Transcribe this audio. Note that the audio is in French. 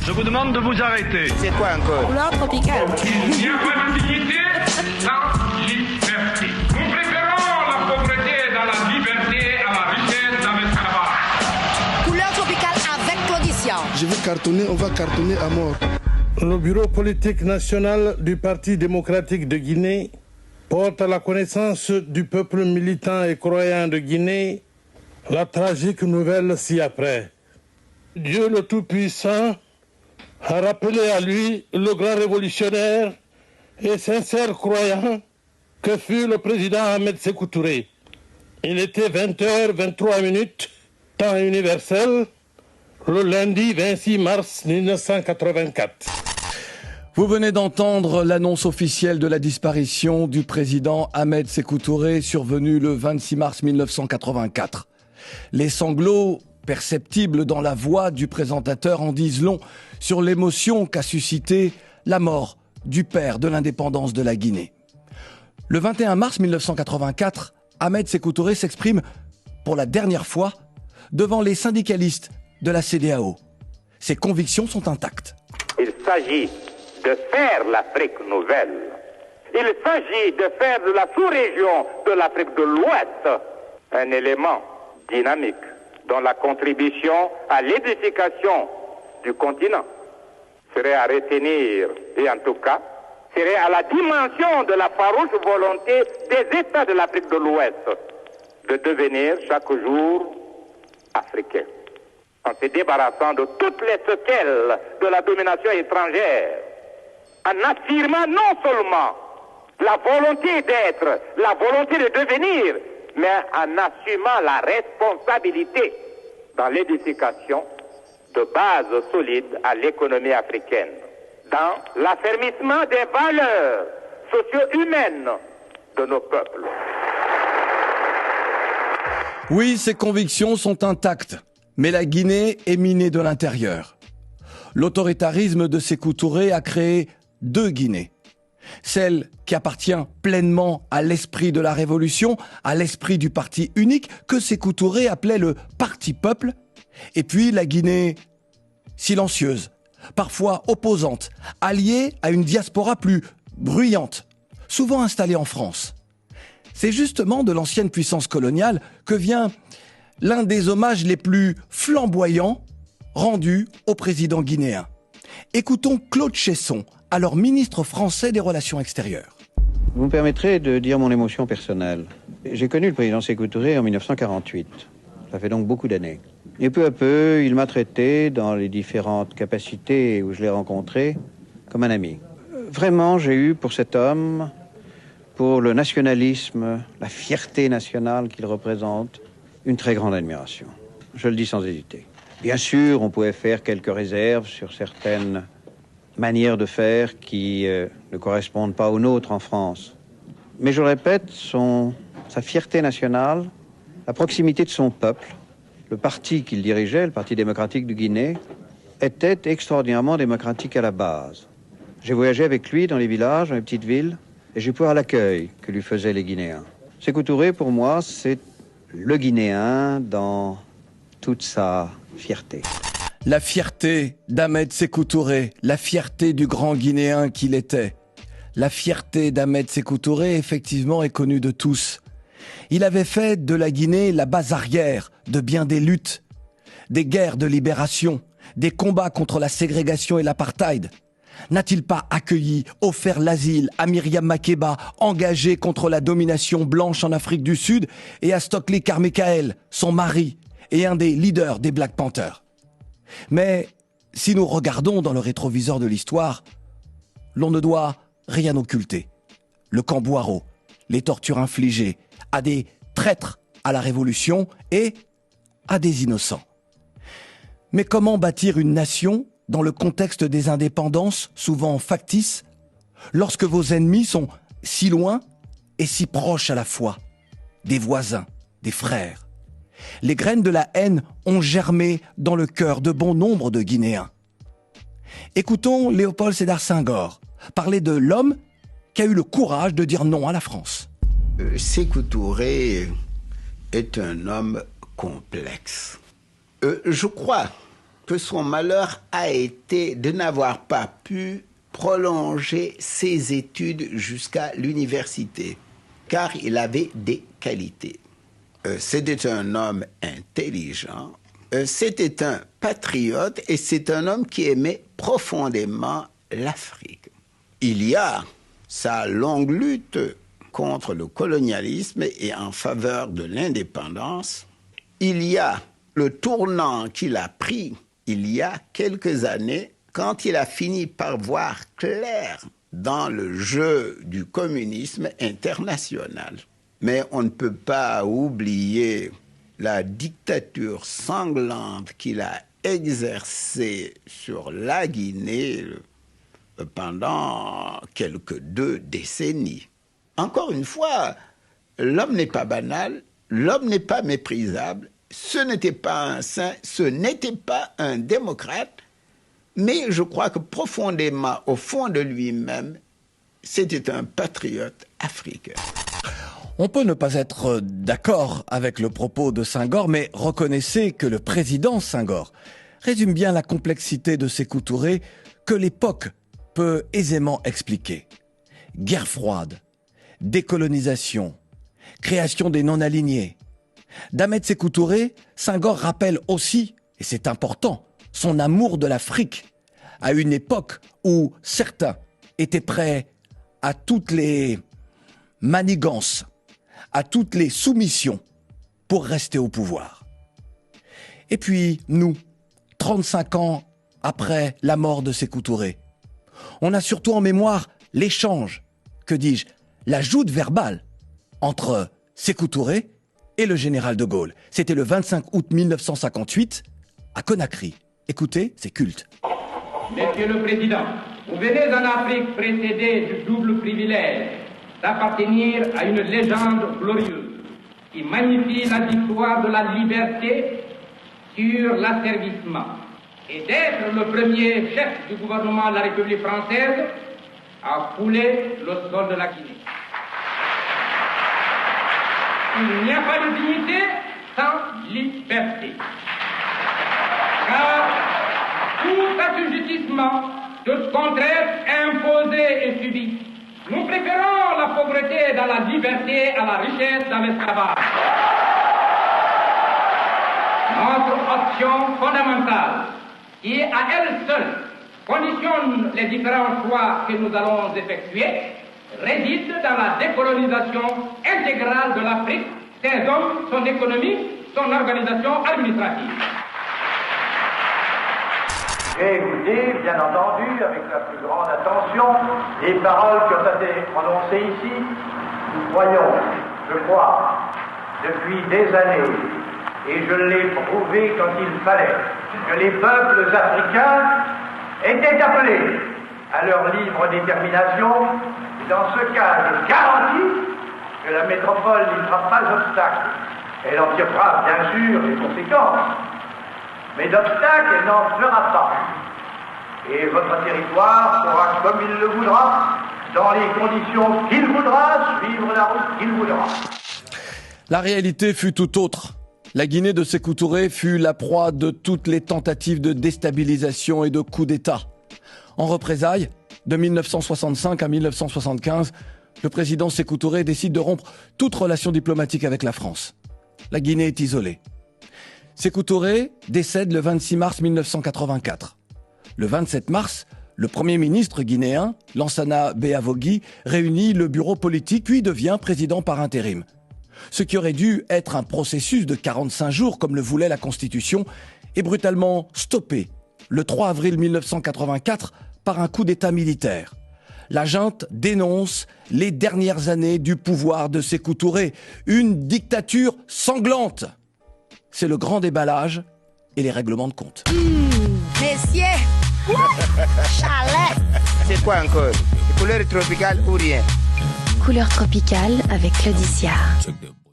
Je vous demande de vous arrêter. C'est quoi encore? Couleur tropicale. Il y a pas de dignité sans liberté. Nous préférons la pauvreté dans la liberté à la richesse dans l'esclavage. Couleur tropicale avec condition. Je vais cartonner, on va cartonner à mort. Le bureau politique national du Parti démocratique de Guinée porte à la connaissance du peuple militant et croyant de Guinée la tragique nouvelle ci-après. Dieu le Tout-Puissant a rappelé à lui le grand révolutionnaire et sincère croyant que fut le président Ahmed Sékou Touré. Il était 20h23, temps universel, le lundi 26 mars 1984. Vous venez d'entendre l'annonce officielle de la disparition du président Ahmed Sékou Touré, survenue le 26 mars 1984. Les sanglots perceptibles dans la voix du présentateur en disent long sur l'émotion qu'a suscité la mort du père de l'indépendance de la Guinée. Le 21 mars 1984, Ahmed Sékou Touré s'exprime pour la dernière fois devant les syndicalistes de la CEDEAO. Ses convictions sont intactes. Il s'agit de faire l'Afrique nouvelle. Il s'agit de faire de la sous-région de l'Afrique de l'Ouest un élément dynamique dont la contribution à l'édification du continent serait à retenir, et en tout cas, serait à la dimension de la farouche volonté des États de l'Afrique de l'Ouest de devenir chaque jour africains, en se débarrassant de toutes les séquelles de la domination étrangère, en affirmant non seulement la volonté d'être, la volonté de devenir, mais en assumant la responsabilité dans l'édification de bases solides à l'économie africaine, dans l'affermissement des valeurs socio-humaines de nos peuples. Oui, ses convictions sont intactes, mais la Guinée est minée de l'intérieur. L'autoritarisme de Sékou Touré a créé deux Guinées. Celle qui appartient pleinement à l'esprit de la révolution, à l'esprit du parti unique que Sékou Touré appelait le Parti Peuple, et puis la Guinée silencieuse, parfois opposante, alliée à une diaspora plus bruyante, souvent installée en France. C'est justement de l'ancienne puissance coloniale que vient l'un des hommages les plus flamboyants rendus au président guinéen. Écoutons Claude Cheysson, alors ministre français des Relations extérieures. Vous me permettrez de dire mon émotion personnelle. J'ai connu le président Sékou Touré en 1948. Ça fait donc beaucoup d'années. Et peu à peu, il m'a traité, dans les différentes capacités où je l'ai rencontré, comme un ami. Vraiment, j'ai eu pour cet homme, pour le nationalisme, la fierté nationale qu'il représente, une très grande admiration. Je le dis sans hésiter. Bien sûr, on pouvait faire quelques réserves sur certaines manières de faire qui ne correspondent pas aux nôtres en France. Mais je le répète, sa fierté nationale, la proximité de son peuple, le parti qu'il dirigeait, le Parti démocratique de Guinée, était extraordinairement démocratique à la base. J'ai voyagé avec lui dans les villages, dans les petites villes, et j'ai pu voir l'accueil que lui faisaient les Guinéens. Sékou Touré, pour moi, c'est le Guinéen dans toute sa fierté. La fierté d'Ahmed Sékou Touré, la fierté du grand Guinéen qu'il était. La fierté d'Ahmed Sékou Touré, effectivement, est connue de tous. Il avait fait de la Guinée la base arrière de bien des luttes, des guerres de libération, des combats contre la ségrégation et l'apartheid. N'a-t-il pas accueilli, offert l'asile à Myriam Makeba, engagée contre la domination blanche en Afrique du Sud, et à Stokely Carmichael, son mari, et un des leaders des Black Panthers? Mais si nous regardons dans le rétroviseur de l'histoire, l'on ne doit rien occulter. Le camp Boiro, les tortures infligées à des traîtres à la Révolution et à des innocents. Mais comment bâtir une nation dans le contexte des indépendances, souvent factices, lorsque vos ennemis sont si loin et si proches à la fois, des voisins, des frères? Les graines de la haine ont germé dans le cœur de bon nombre de Guinéens. Écoutons Léopold Sédar Senghor parler de l'homme qui a eu le courage de dire non à la France. Sékou Touré est un homme complexe. Je crois que son malheur a été de n'avoir pas pu prolonger ses études jusqu'à l'université, car il avait des qualités. C'était un homme intelligent, c'était un patriote et c'est un homme qui aimait profondément l'Afrique. Il y a sa longue lutte contre le colonialisme et en faveur de l'indépendance. Il y a le tournant qu'il a pris il y a quelques années quand il a fini par voir clair dans le jeu du communisme international. Mais on ne peut pas oublier la dictature sanglante qu'il a exercée sur la Guinée pendant quelques 2 décennies. Encore une fois, l'homme n'est pas banal, l'homme n'est pas méprisable, ce n'était pas un saint, ce n'était pas un démocrate, mais je crois que profondément, au fond de lui-même, c'était un patriote africain. On peut ne pas être d'accord avec le propos de Senghor, mais reconnaissez que le président Senghor résume bien la complexité de Sékou Touré que l'époque peut aisément expliquer. Guerre froide, décolonisation, création des non-alignés. D'Ahmed Sékou Touré, Senghor rappelle aussi, et c'est important, son amour de l'Afrique, à une époque où certains étaient prêts à toutes les manigances, à toutes les soumissions pour rester au pouvoir. Et puis, nous, 35 ans après la mort de Sékou Touré, on a surtout en mémoire l'échange, que dis-je, la joute verbale entre Sékou Touré et le général de Gaulle. C'était le 25 août 1958 à Conakry. Écoutez, c'est culte. Monsieur le Président, vous venez en Afrique précédé du double privilège d'appartenir à une légende glorieuse qui magnifie la victoire de la liberté sur l'asservissement et d'être le premier chef du gouvernement de la République française à fouler le sol de la Guinée. Il n'y a pas de dignité sans liberté. Car tout assujettissement, tout contraire imposé et subi, nous préférons la pauvreté dans la liberté à la richesse dans l'esclavage. Notre option fondamentale, qui à elle seule conditionne les différents choix que nous allons effectuer, réside dans la décolonisation intégrale de l'Afrique, ses hommes, son économie, son organisation administrative. J'ai écouté, bien entendu, avec la plus grande attention, les paroles qui ont été prononcées ici. Nous croyons, je crois, depuis des années, et je l'ai prouvé quand il fallait, que les peuples africains étaient appelés à leur libre détermination. Et dans ce cas, je garantis que la métropole n'y fera pas obstacle. Elle en tirera, bien sûr, les conséquences. Mais d'obstacle, elle n'en fera pas. Et votre territoire sera comme il le voudra, dans les conditions qu'il voudra, suivre la route qu'il voudra. La réalité fut tout autre. La Guinée de Sékou Touré fut la proie de toutes les tentatives de déstabilisation et de coups d'État. En représailles, de 1965 à 1975, le président Sékou Touré décide de rompre toute relation diplomatique avec la France. La Guinée est isolée. Sékou Touré décède le 26 mars 1984. Le 27 mars, le Premier ministre guinéen, Lansana Beavogui, réunit le bureau politique puis devient président par intérim. Ce qui aurait dû être un processus de 45 jours comme le voulait la Constitution est brutalement stoppé le 3 avril 1984 par un coup d'État militaire. La junte dénonce les dernières années du pouvoir de Sékou Touré, une dictature sanglante. C'est le grand déballage et les règlements de compte. Messieurs, chalet. C'est quoi encore? Couleur tropicale ou rien? Couleur tropicale avec Claudicia.